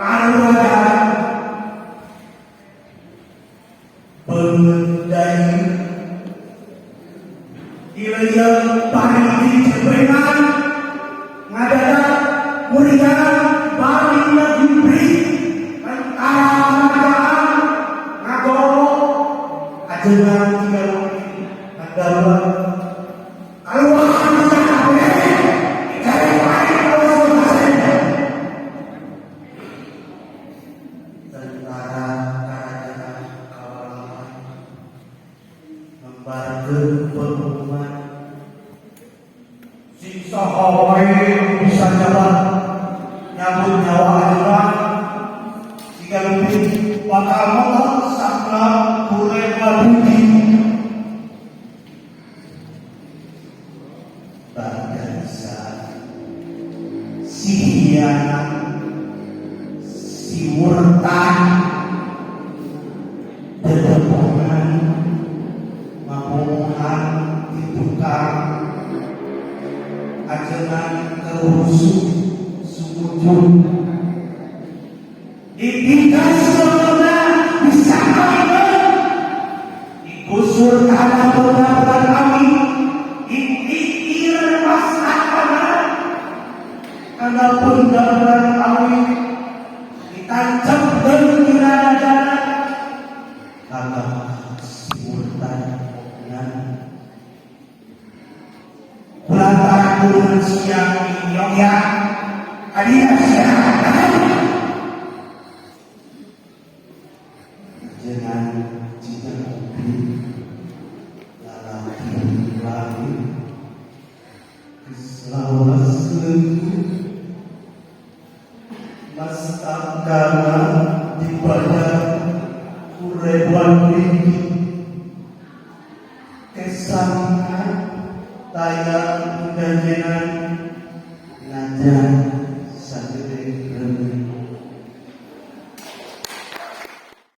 Karuan pengendai yang paling dicebekan ngadalah mulia paling diberi antara ngagowo ajengan tiga agama keluaran dari paling tentara kerajaan kawalan membantu pengumuman si sahawai bisa jalan nyambut nyawa adalah jika lebih bakal menolak sakla kurema budi benar-benar kami ikiran masalah karena benar-benar kami ditancap dan jalan karena simultan dan pelataran bulan siang di Yogya hadiah siang jangan cinta kopi lalaki lagi keselawasku mas agama di badan kurebuan tinggi kesangka tayang gajenan ngajar